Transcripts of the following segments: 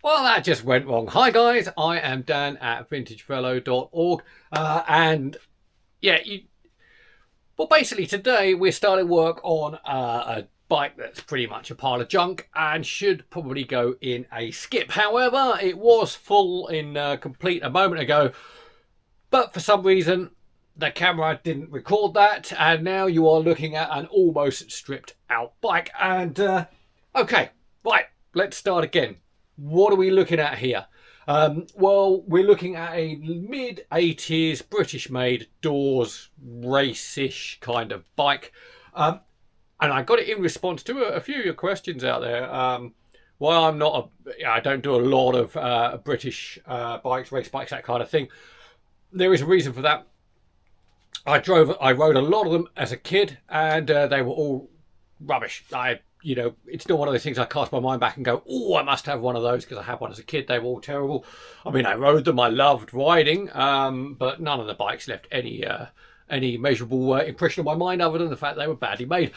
Well, that just went wrong. Hi guys, I am Dan at vintagefellow.org and yeah, well basically today we're starting work on a bike that's pretty much a pile of junk and should probably go in a skip. However, it was full in complete a moment ago, but for some reason the camera didn't record that, and now you are looking at an almost stripped out bike. And okay, right, let's start again. What are we looking at here? Well, we're looking at a mid-80s British-made Dawes race-ish kind of bike. And I got it in response to a few of your questions out there. While I don't do a lot of British bikes, race bikes, that kind of thing. There is a reason for that. I rode a lot of them as a kid, and they were all rubbish. It's not one of those things I cast my mind back and go, oh, I must have one of those because I had one as a kid. They were all terrible. I mean, I rode them. I loved riding, but none of the bikes left any measurable impression on my mind other than the fact they were badly made.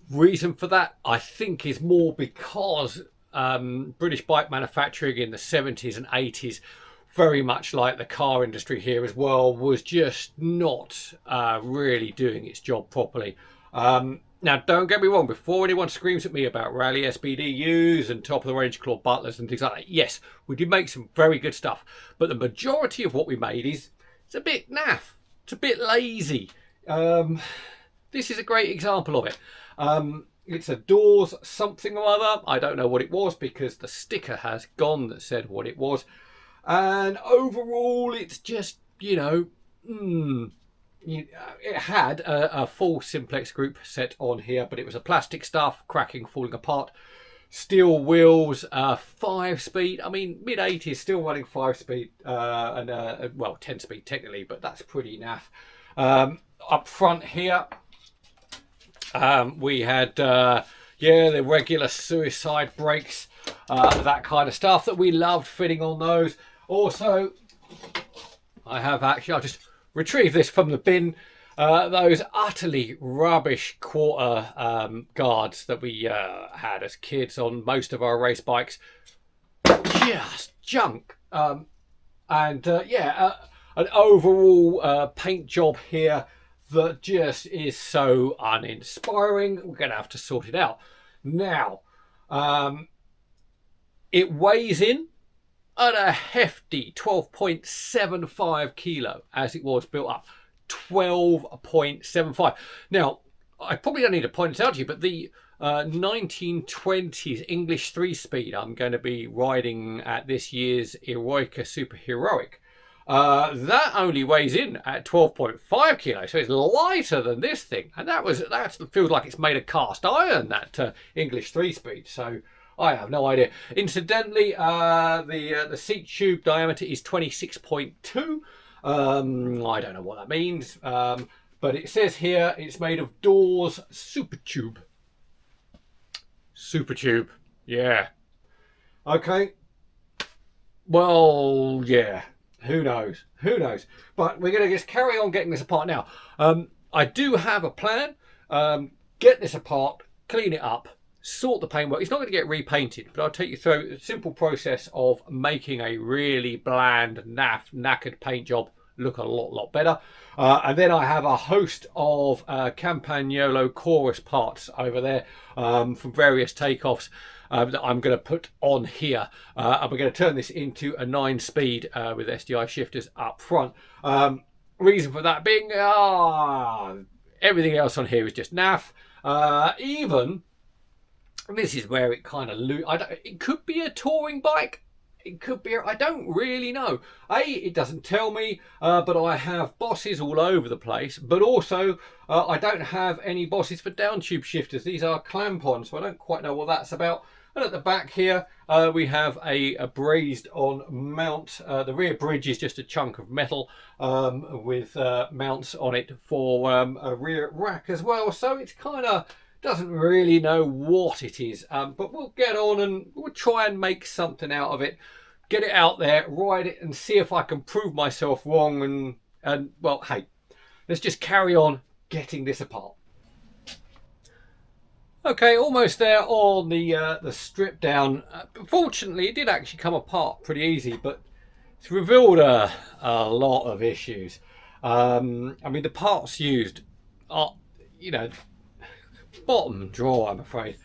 Reason for that, I think, is more because British bike manufacturing in the 70s and 80s, very much like the car industry here as well, was just not really doing its job properly. Now, don't get me wrong, before anyone screams at me about Rally SBDUs and top-of-the-range Claw Butlers and things like that, yes, we did make some very good stuff, but the majority of what we made it's a bit naff. It's a bit lazy. This is a great example of it. It's a Daws something or other. I don't know what it was because the sticker has gone that said what it was. And overall, it's just, it had a full simplex group set on here, but it was a plastic stuff, cracking, falling apart. Steel wheels, 5-speed. I mean, mid-80s, still running 5-speed, well, 10-speed technically, but that's pretty naff. Up front here, we had, the regular suicide brakes, that kind of stuff that we loved fitting on those. Also, I'll just retrieve this from the bin. Those utterly rubbish quarter guards that we had as kids on most of our race bikes. Just junk. An overall paint job here that just is so uninspiring. We're going to have to sort it out. Now, it weighs in at a hefty 12.75 kilo as it was built up. 12.75. Now, I probably don't need to point this out to you, but the 1920s English 3-speed I'm going to be riding at this year's Eroica Super Heroic, that only weighs in at 12.5 kilos, so it's lighter than this thing, and that feels like it's made of cast iron, that English 3-speed. So I have no idea. Incidentally, the seat tube diameter is 26.2. I don't know what that means, but it says here it's made of Daws Super Tube. Super Tube, yeah. Okay. Well, yeah. Who knows? Who knows? But we're going to just carry on getting this apart now. I do have a plan. Get this apart, clean it up, sort the paintwork. It's not going to get repainted, but I'll take you through a simple process of making a really bland, knackered paint job look a lot better. And then I have a host of Campagnolo Chorus parts over there from various takeoffs that I'm going to put on here. And we're going to turn this into a 9-speed with SDI shifters up front. Reason for that being everything else on here is just naff. This is where it kind of it could be a touring bike. It could be, I don't really know. It doesn't tell me, but I have bosses all over the place. But also, I don't have any bosses for down tube shifters. These are clamp-ons, so I don't quite know what that's about. And at the back here, we have a brazed on mount. The rear bridge is just a chunk of metal with mounts on it for a rear rack as well. So it's kind of doesn't really know what it is, but we'll get on and we'll try and make something out of it, get it out there, ride it, and see if I can prove myself wrong. And well, hey, let's just carry on getting this apart. Okay, almost there on the strip down. Fortunately, it did actually come apart pretty easy, but it's revealed a lot of issues. I mean, the parts used are, you know, bottom drawer, I'm afraid.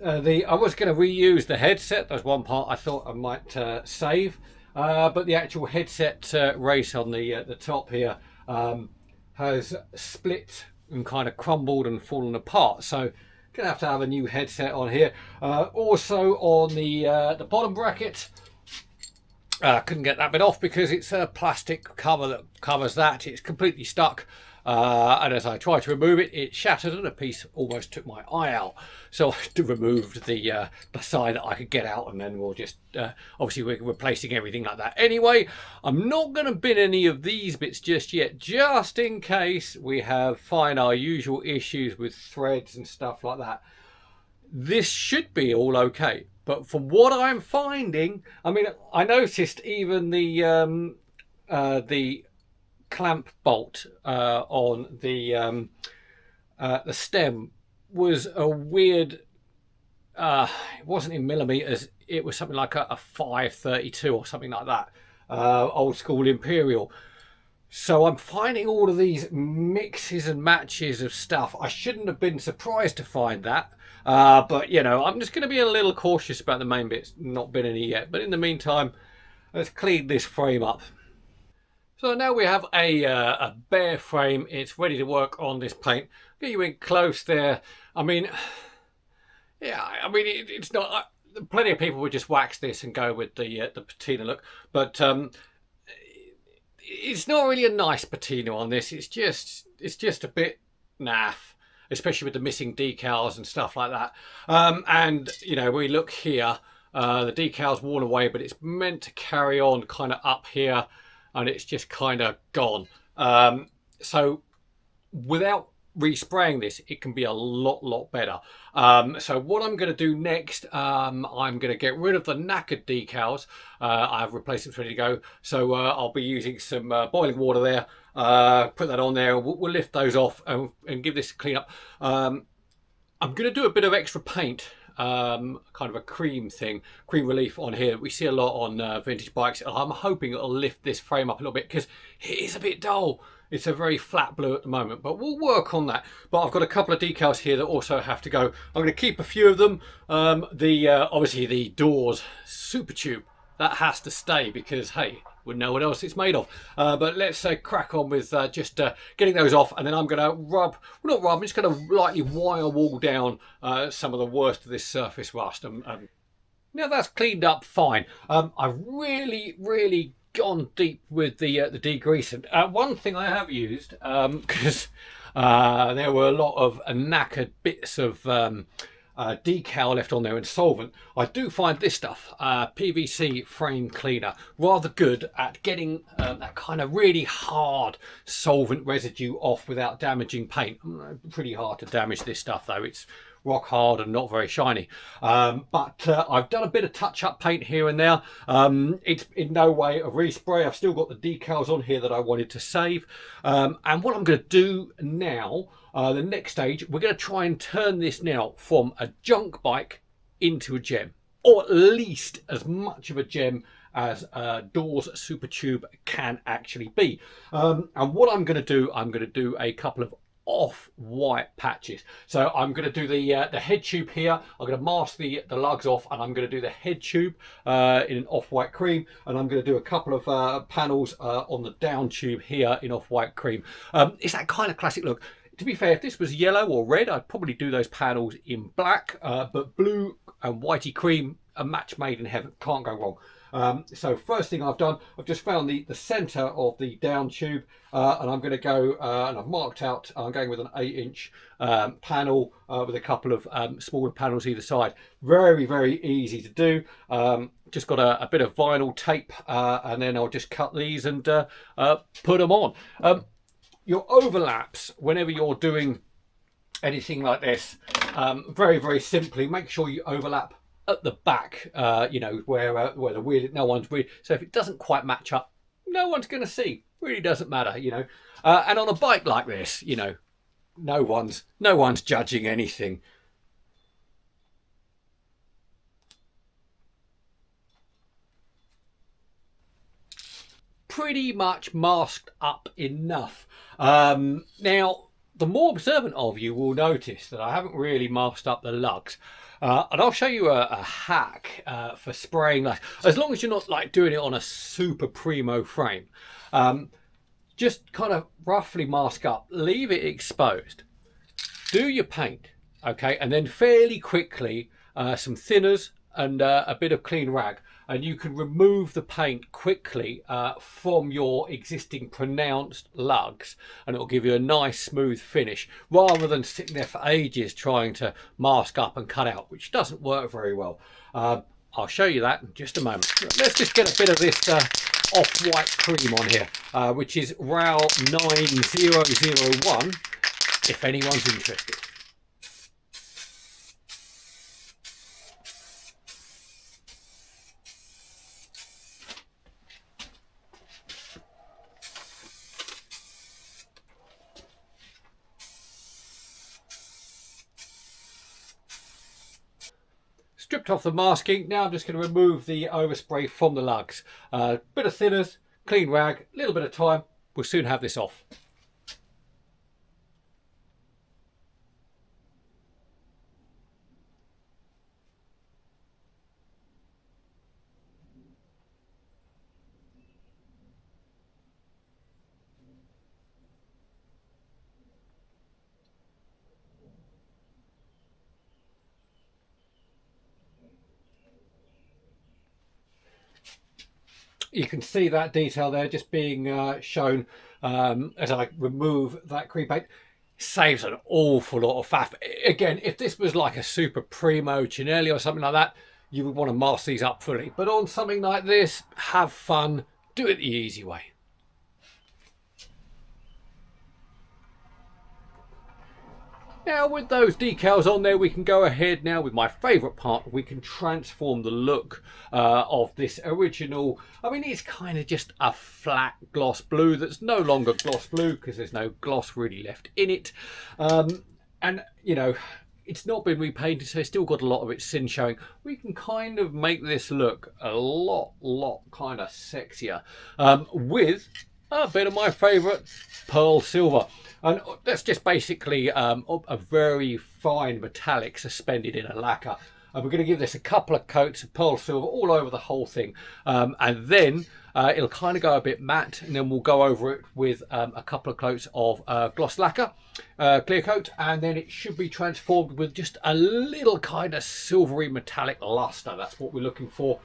I was going to reuse the headset. There's one part I thought I might save, but the actual headset race on the top here has split and kind of crumbled and fallen apart. So gonna have to have a new headset on here. Also on the bottom bracket, couldn't get that bit off because it's a plastic cover that covers that. It's completely stuck. And as I tried to remove it, it shattered and a piece almost took my eye out. So I removed the side that I could get out, and then we'll just obviously we're replacing everything like that. Anyway, I'm not going to bin any of these bits just yet, just in case we find our usual issues with threads and stuff like that. This should be all okay, but from what I'm finding, I mean, I noticed even the clamp bolt on the stem was a weird, it wasn't in millimeters, it was something like a 532 or something like that, old school imperial. So I'm finding all of these mixes and matches of stuff. I shouldn't have been surprised to find that, but you know, I'm just going to be a little cautious about the main bits. Not been any yet, but in the meantime, let's clean this frame up. So now we have a bare frame. It's ready to work on this paint. Get you in close there. I mean, yeah, I mean it's not. Plenty of people would just wax this and go with the patina look, but it's not really a nice patina on this. It's just a bit naff, especially with the missing decals and stuff like that. And you know, we look here, the decals worn away, but it's meant to carry on kind of up here. And it's just kind of gone. So without respraying this, it can be a lot better. So what I'm going to do next, I'm going to get rid of the knackered decals. I've replaced them ready to go. So I'll be using some boiling water there. Put that on there. We'll lift those off and give this a clean up. I'm going to do a bit of extra paint. Kind of a cream relief on here. We see a lot on vintage bikes. I'm hoping it'll lift this frame up a little bit because it is a bit dull. It's a very flat blue at the moment, but we'll work on that. But I've got a couple of decals here that also have to go. I'm going to keep a few of them. Obviously the Daws Super Tube, that has to stay because hey, wouldn't know what else it's made of. But let's crack on with just getting those off, and then I'm going to I'm just going to lightly wire wall down some of the worst of this surface rust. Now that's cleaned up fine. I've really gone deep with the degreasant. One thing I have used, because there were a lot of knackered bits of decal left on there and solvent. I do find this stuff, PVC frame cleaner, rather good at getting that kind of really hard solvent residue off without damaging paint. Pretty hard to damage this stuff though. It's rock hard and not very shiny. But I've done a bit of touch-up paint here and there. It's in no way a respray. I've still got the decals on here that I wanted to save. And what I'm going to do now, the next stage, we're going to try and turn this now from a junk bike into a gem, or at least as much of a gem as Daws Super Tube can actually be. And what I'm going to do a couple of off-white patches. So I'm going to do the head tube here. I'm going to mask the lugs off, and I'm going to do the head tube in an off-white cream, and I'm going to do a couple of panels on the down tube here in off-white cream. It's that kind of classic look. To be fair, if this was yellow or red, I'd probably do those panels in black, but blue and whitey cream, a match made in heaven. Can't go wrong. So first thing I've done, I've just found the centre of the down tube, and I'm going to go, and I've marked out, I'm going with an 8-inch panel with a couple of smaller panels either side. Very easy to do. Just got a bit of vinyl tape, and then I'll just cut these and put them on. Your overlaps, whenever you're doing anything like this, very simply, make sure you overlap at the back, you know, where the wheel, no one's really, so if it doesn't quite match up, no one's going to see. Really doesn't matter, you know. And on a bike like this, you know, no one's judging anything. pretty much masked up enough. Now, the more observant of you will notice that I haven't really masked up the lugs. And I'll show you a hack for spraying lugs. As long as you're not like doing it on a super primo frame. Just kind of roughly mask up, leave it exposed. Do your paint, okay? And then fairly quickly, some thinners and a bit of clean rag, and you can remove the paint quickly from your existing pronounced lugs, and it'll give you a nice smooth finish rather than sitting there for ages trying to mask up and cut out, which doesn't work very well. I'll show you that in just a moment. Let's just get a bit of this off-white cream on here, which is RAL 9001, if anyone's interested. Stripped off the masking, now I'm just going to remove the overspray from the lugs. Bit of thinners, clean rag, a little bit of time, we'll soon have this off. You can see that detail there just being shown as I remove that cream paint. Saves an awful lot of faff. Again, if this was like a super primo Cinelli or something like that, you would want to mask these up fully. But on something like this, have fun, do it the easy way. Now with those decals on there, we can go ahead now with my favourite part. We can transform the look of this original. I mean, it's kind of just a flat gloss blue that's no longer gloss blue because there's no gloss really left in it. And, you know, it's not been repainted, so it's still got a lot of its sin showing. We can kind of make this look a lot kind of sexier with a bit of my favourite pearl silver. And that's just basically a very fine metallic suspended in a lacquer. And we're going to give this a couple of coats of pearl silver all over the whole thing. And then it'll kind of go a bit matte. And then we'll go over it with a couple of coats of gloss lacquer, clear coat. And then it should be transformed with just a little kind of silvery metallic luster. That's what we're looking for.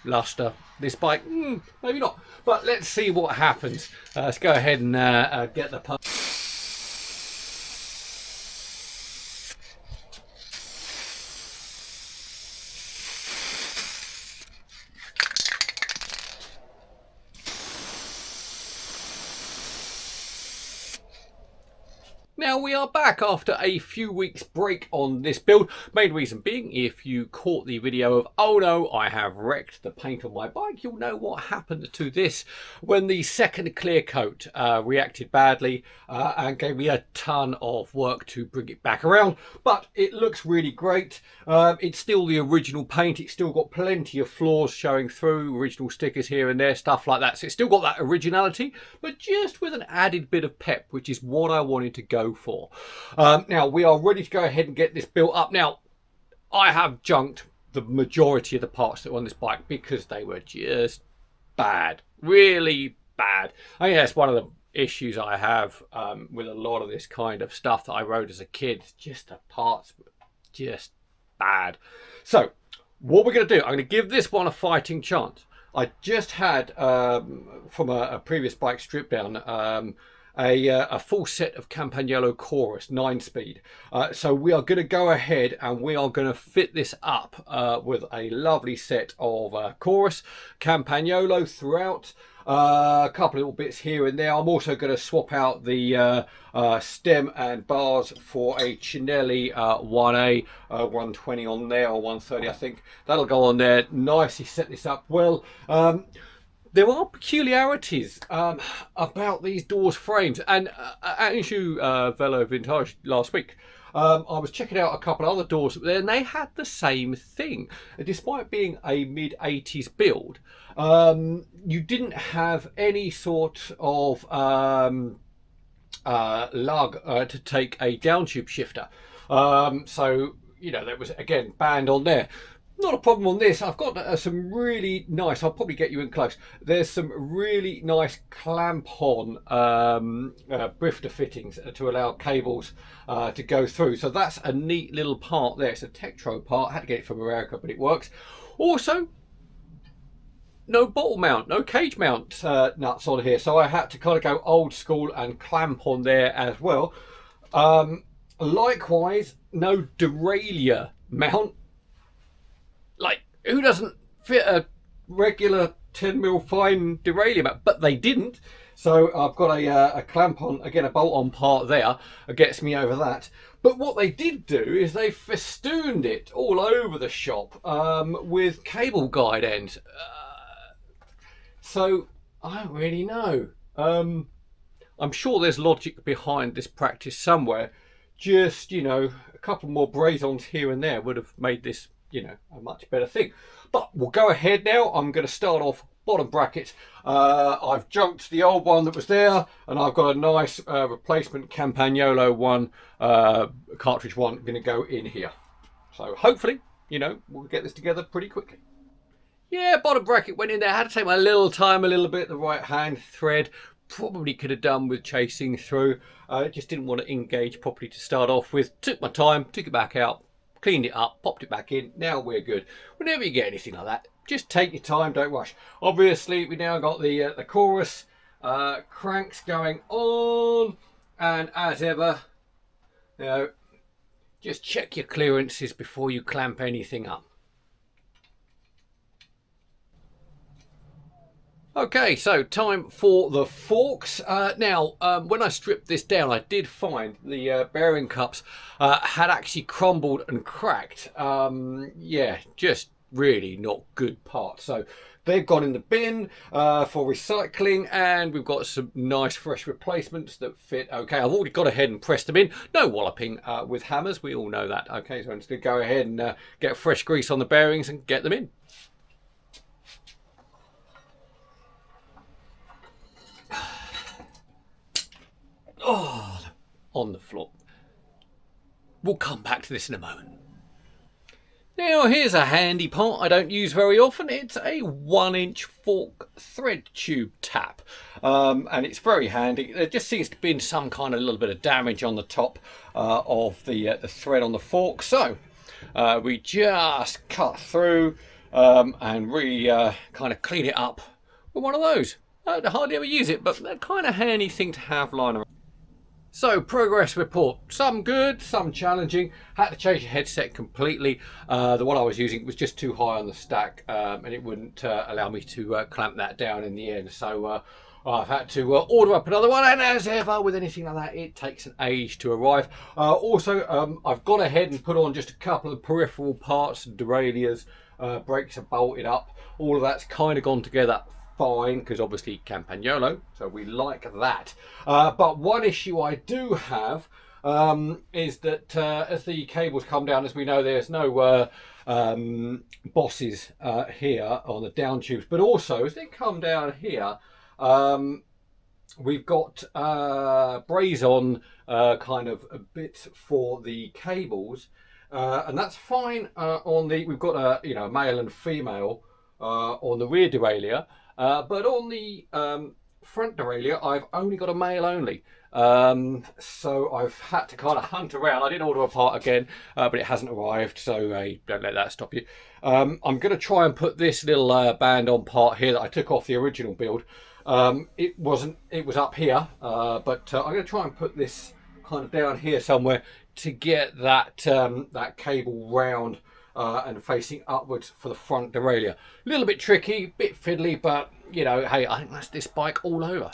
Luster. This bike, maybe not. But let's see what happens. Let's go ahead and get the pump. Now we are back after a few weeks break on this build. Main reason being, if you caught the video of "oh no, I have wrecked the paint on my bike," you'll know what happened to this when the second clear coat reacted badly and gave me a ton of work to bring it back around. But it looks really great. It's still the original paint. It's still got plenty of flaws showing through, original stickers here and there, stuff like that. So it's still got that originality, but just with an added bit of pep, which is what I wanted to go for. Now we are ready to go ahead and get this built up. Now I have junked the majority of the parts that were on this bike because they were just bad, really bad. I think that's one of the issues I have with a lot of this kind of stuff that I rode as a kid. Just the parts were just bad. So what we're going to do, I'm going to give this one a fighting chance. I just had from a previous bike strip down a full set of Campagnolo Chorus 9-speed. So we are going to go ahead and we are going to fit this up with a lovely set of Chorus Campagnolo throughout. A couple of little bits here and there. I'm also going to swap out the stem and bars for a Cinelli 1A 120 on there, or 130 I think. That'll go on there. Nicely set this up well. There are peculiarities about these Dawes frames, and at Issue Velo Vintage last week, I was checking out a couple of other Daws there, and they had the same thing. Despite being a mid-80s build, you didn't have any sort of lug to take a down tube shifter. So, you know, that was, again, banned on there. Not a problem on this. I've got some really nice, I'll probably get you in close. There's some really nice clamp-on Brtish fittings to allow cables to go through. So that's a neat little part there. It's a Tektro part. I had to get it from America, but it works. Also, no bottle mount, no cage mount nuts on here. So I had to kind of go old school and clamp on there as well. Likewise, no derailleur mount. Like, who doesn't fit a regular 10mm fine derailleur mount? But they didn't. So I've got a clamp on, again, a bolt on part there. It gets me over that. But what they did do is they festooned it all over the shop with cable guide ends. So I don't really know. I'm sure there's logic behind this practice somewhere. Just, you know, a couple more brazons here and there would have made this, you know, a much better thing. But we'll go ahead now. I'm going to start off bottom brackets. I've junked the old one that was there, and I've got a nice replacement Campagnolo one, cartridge one, going to go in here. So hopefully, you know, we'll get this together pretty quickly. Yeah, bottom bracket went in there. I had to take my little time a little bit. The right hand thread probably could have done with chasing through. Just didn't want to engage properly to start off with. Took my time, took it back out, cleaned it up, popped it back in. Now we're good. Whenever you get anything like that, just take your time, don't rush. Obviously, we now got the chorus cranks going on, and as ever, you know, just check your clearances before you clamp anything up. Okay, so time for the forks. Now, when I stripped this down, I did find the bearing cups had actually crumbled and cracked. Yeah, just really not good parts. So they've gone in the bin for recycling, and we've got some nice fresh replacements that fit okay. I've already got ahead and pressed them in. No walloping with hammers, we all know that. Okay, so I'm just going to go ahead and get fresh grease on the bearings and get them in. Oh, on the floor. We'll come back to this in a moment. Now here's a handy part I don't use very often. It's a 1-inch fork thread tube tap, and it's very handy. There just seems to be some kind of little bit of damage on the top of the thread on the fork, so we just cut through and really kind of clean it up with one of those. I hardly ever use it, but they're kind of handy thing to have lying around. So, progress report. Some good, some challenging. Had to change the headset completely. The one I was using was just too high on the stack, and it wouldn't allow me to clamp that down in the end. So I've had to order up another one, and as ever with anything like that, it takes an age to arrive. Also, I've gone ahead and put on just a couple of peripheral parts, derailleurs, brakes are bolted up. All of that's kind of gone together fine, because obviously Campagnolo, so we like that. But one issue I do have is that as the cables come down, as we know, there's no bosses here on the down tubes, but also as they come down here, we've got braze-on kind of bits for the cables, and that's fine on the, we've got a, you know, male and female on the rear derailleur. But on the front derailleur, I've only got a male only. So I've had to kind of hunt around. I did order a part again, but it hasn't arrived, so don't let that stop you. I'm going to try and put this little band on part here that I took off the original build. It was up here, but I'm going to try and put this kind of down here somewhere to get that, that cable round and facing upwards for the front derailleur. A little bit tricky, bit fiddly, but you know, hey, I think that's this bike all over.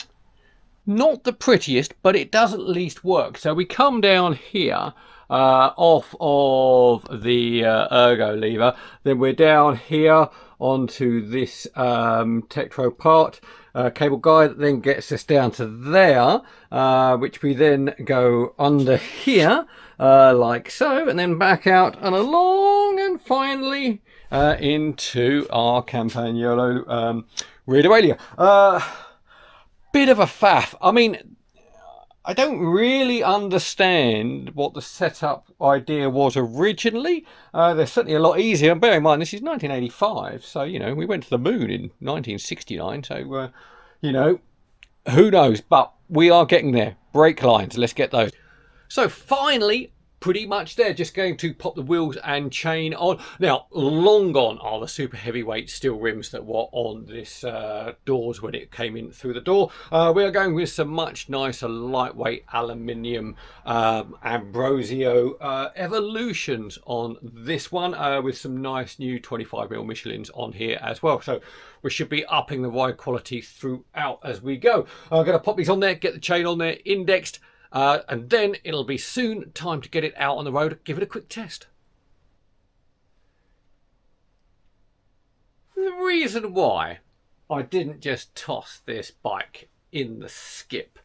Not the prettiest, but it does at least work. So we come down here off of the ergo lever, then we're down here onto this Tektro part cable guide that then gets us down to there, which we then go under here like so, and then back out and along, and finally into our Campagnolo rear derailleur. Bit of a faff. I mean, I don't really understand what the setup idea was originally. They're certainly a lot easier. And bear in mind, this is 1985, so, you know, we went to the moon in 1969. So, you know, who knows? But we are getting there. Brake lines, let's get those. So finally, pretty much there, just going to pop the wheels and chain on. Now, long gone are the super heavyweight steel rims that were on this Daws when it came in through the door. We are going with some much nicer lightweight aluminium Ambrosio Evolutions on this one, with some nice new 25mm Michelins on here as well. So we should be upping the ride quality throughout as we go. I'm going to pop these on there, get the chain on there, indexed, and then it'll be soon time to get it out on the road, give it a quick test. The reason why I didn't just toss this bike in the skip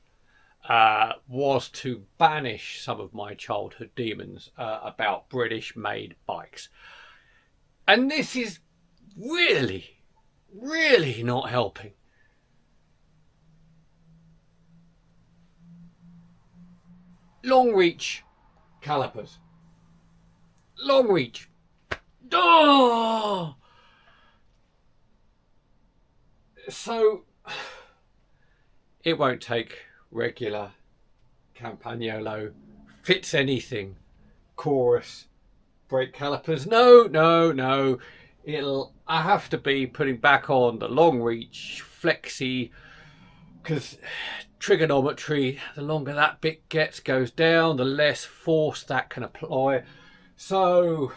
was to banish some of my childhood demons about British made bikes. And this is really, really not helping. Long reach calipers. Long reach. Oh! So it won't take regular Campagnolo fits anything Chorus brake calipers. No. I have to be putting back on the long reach flexi, because trigonometry, the longer that bit gets, goes down, the less force that can apply. So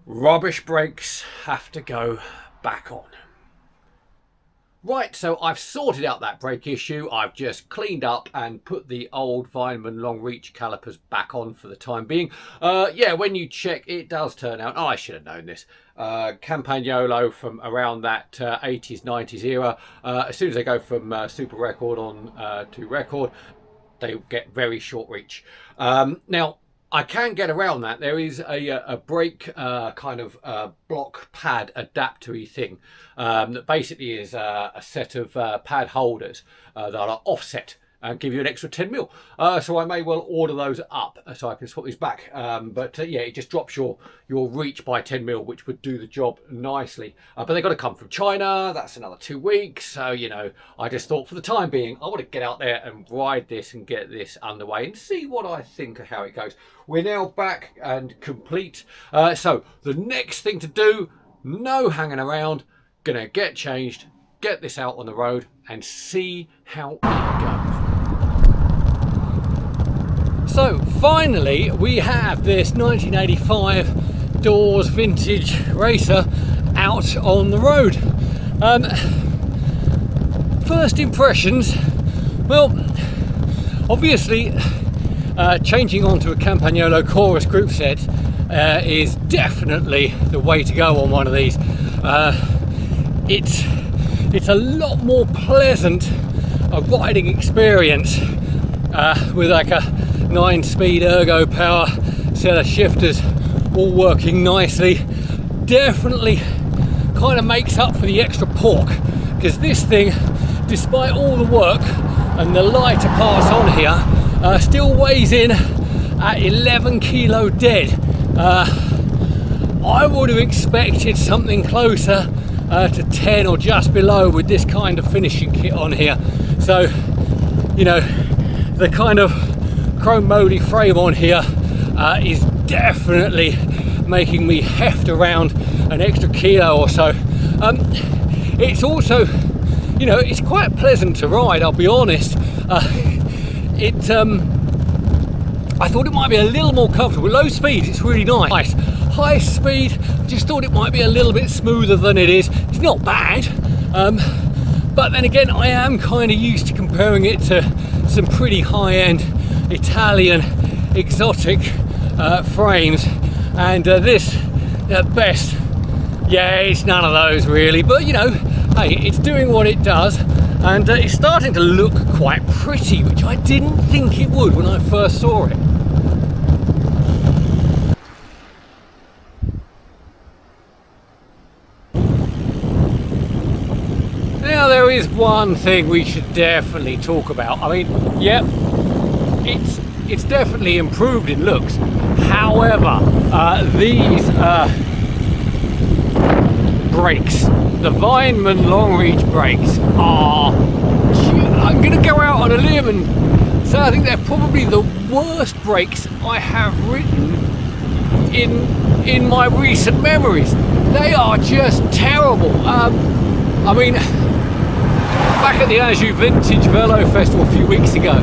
rubbish brakes have to go back on. Right, so I've sorted out that brake issue. I've just cleaned up and put the old Weinmann long reach calipers back on for the time being. Yeah, when you check, it does turn out, oh, I should have known this, Campagnolo from around that 80s, 90s era, as soon as they go from super record on to record, they get very short reach. Now, I can get around that. There is a brake kind of block pad adaptery thing that basically is a set of pad holders that are offset and give you an extra 10mm. So I may well order those up so I can swap these back. But yeah, it just drops your reach by 10mm, which would do the job nicely. But they've got to come from China. That's another 2 weeks. So, you know, I just thought for the time being, I want to get out there and ride this and get this underway and see what I think of how it goes. We're now back and complete. So the next thing to do, no hanging around, gonna get changed, get this out on the road and see how it goes. So finally we have this 1985 Daws vintage racer out on the road. First impressions, well, obviously changing onto a Campagnolo Chorus group set is definitely the way to go on one of these. It's a lot more pleasant a riding experience with like a 9-speed ergo power set of shifters all working nicely. Definitely kind of makes up for the extra pork, because this thing, despite all the work and the lighter parts on here, still weighs in at 11 kilo dead. I would have expected something closer to 10 or just below with this kind of finishing kit on here. So, you know, the kind of chrome moldy frame on here is definitely making me heft around an extra kilo or so. It's also, you know, it's quite pleasant to ride, I'll be honest. I thought it might be a little more comfortable. Low speed, it's really nice. High speed, just thought it might be a little bit smoother than it is. It's not bad, but then again, I am kind of used to comparing it to some pretty high-end Italian exotic frames, and this, at best, yeah, it's none of those really. But you know, hey, it's doing what it does, and it's starting to look quite pretty, which I didn't think it would when I first saw it. Now there is one thing we should definitely talk about. I mean, yeah, it's definitely improved in looks. However, these brakes, the Vineman long reach brakes, are, I'm going to go out on a limb and say I think they're probably the worst brakes I have ridden in my recent memories. They are just terrible. I mean, back at the Anjou Vintage Velo Festival a few weeks ago,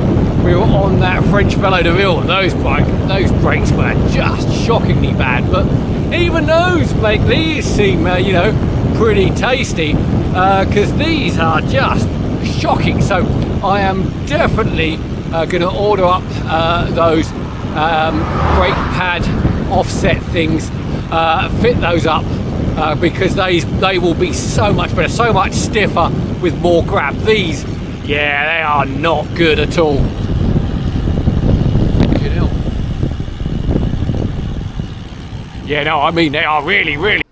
we were on that French Velo de Ville, and those brakes were just shockingly bad. But even those make these seem, you know, pretty tasty, because these are just shocking. So I am definitely going to order up those brake pad offset things, fit those up, because they will be so much better, so much stiffer with more grab. These, yeah, they are not good at all. Yeah, no, I mean, they are really, really.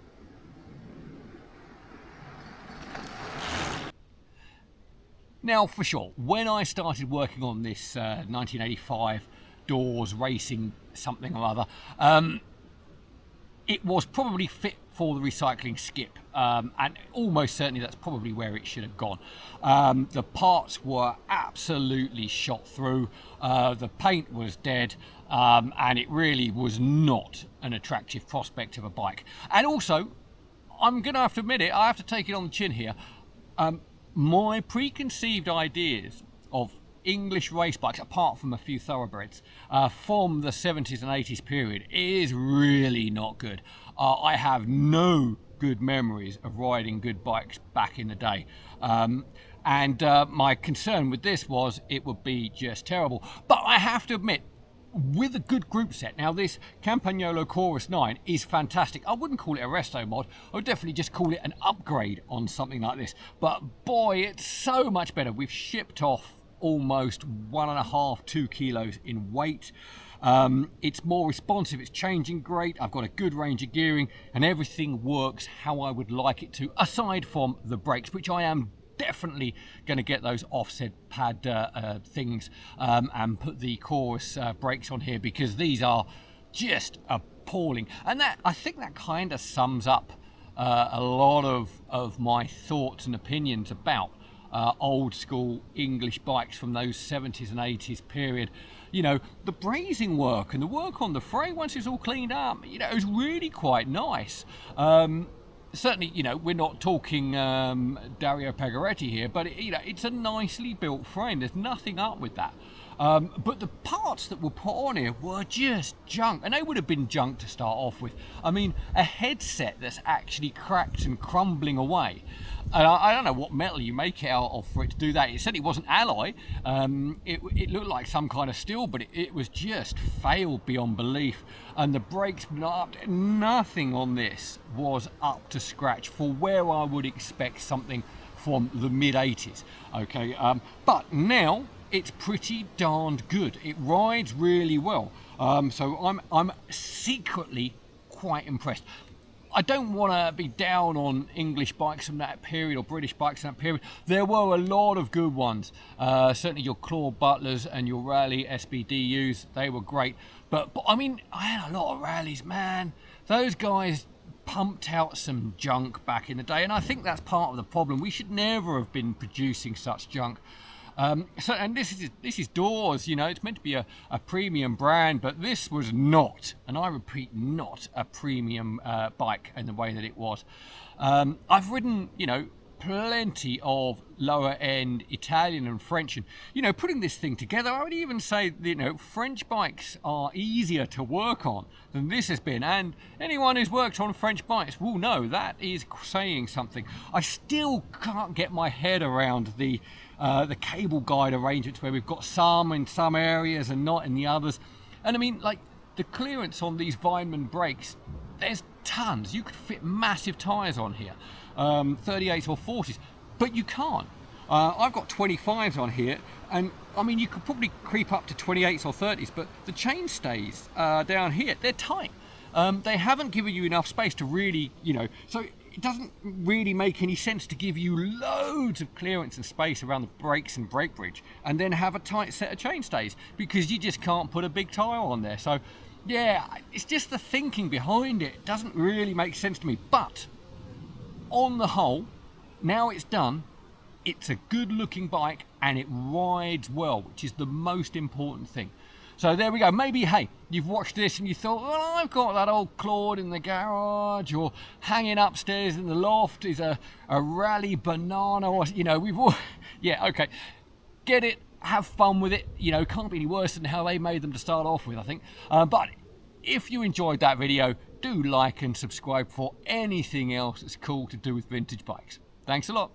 Now, for sure, when I started working on this 1985 Dawes racing something or other, it was probably fit for the recycling skip, and almost certainly that's probably where it should have gone. The parts were absolutely shot through, the paint was dead, and it really was not an attractive prospect of a bike. And also, I'm going to have to admit it, I have to take it on the chin here, my preconceived ideas of English race bikes, apart from a few thoroughbreds, from the 70s and 80s period, is really not good. I have no good memories of riding good bikes back in the day. And my concern with this was it would be just terrible. But I have to admit, with a good group set, now this Campagnolo Chorus 9 is fantastic. I wouldn't call it a resto mod, I would definitely just call it an upgrade on something like this. But boy, it's so much better. We've shipped off almost 1.5–2 kilos in weight. It's more responsive, it's changing great, I've got a good range of gearing, and everything works how I would like it to, aside from the brakes, which I am definitely going to get those offset pad things and put the Chorus brakes on here, because these are just appalling. And that, I think that kind of sums up a lot of my thoughts and opinions about old school English bikes from those 70s and 80s period. You know, the brazing work and the work on the frame, once it's all cleaned up, you know, it was really quite nice. Certainly, you know, we're not talking Dario Pegoretti here, but you know, it's a nicely built frame. There's nothing up with that. But the parts that were put on here were just junk, and they would have been junk to start off with. I mean, a headset that's actually cracked and crumbling away. And I don't know what metal you make it out of for it to do that. It certainly wasn't alloy. It looked like some kind of steel, but it was just failed beyond belief. And the brakes, nothing on this was up to scratch for where I would expect something from the mid-80s. Okay, but now it's pretty darned good. It rides really well. So I'm secretly quite impressed. I don't want to be down on English bikes from that period or British bikes from that period. There were a lot of good ones. Certainly your Claude Butlers and your Rally SBDUs, they were great. But I mean, I had a lot of Rallies, man. Those guys pumped out some junk back in the day, and I think that's part of the problem. We should never have been producing such junk. And this is Daws, you know, it's meant to be a premium brand, but this was not, and I repeat, not a premium bike in the way that it was. I've ridden, you know, plenty of lower end Italian and French, and you know, putting this thing together, I would even say that, you know, French bikes are easier to work on than this has been, and anyone who's worked on French bikes will know that is saying something. I still can't get my head around the cable guide arrangements where we've got some in some areas and not in the others. And I mean, like, the clearance on these Vineman brakes, there's tons. You could fit massive tyres on here, 38s or 40s, but you can't. I've got 25s on here, and I mean, you could probably creep up to 28s or 30s, but the chainstays down here, they're tight. They haven't given you enough space to really, you know, so it doesn't really make any sense to give you loads of clearance and space around the brakes and brake bridge and then have a tight set of chainstays, because you just can't put a big tyre on there. So yeah, it's just the thinking behind it. It doesn't really make sense to me. But on the whole, now it's done, it's a good looking bike and it rides well, which is the most important thing. So there we go. Maybe, hey, you've watched this and you thought, well, I've got that old Claude in the garage, or hanging upstairs in the loft is a rally banana, or, you know, we've all, yeah, okay, get it, have fun with it. You know, can't be any worse than how they made them to start off with, I think. But if you enjoyed that video, do like and subscribe for anything else that's cool to do with vintage bikes. Thanks a lot.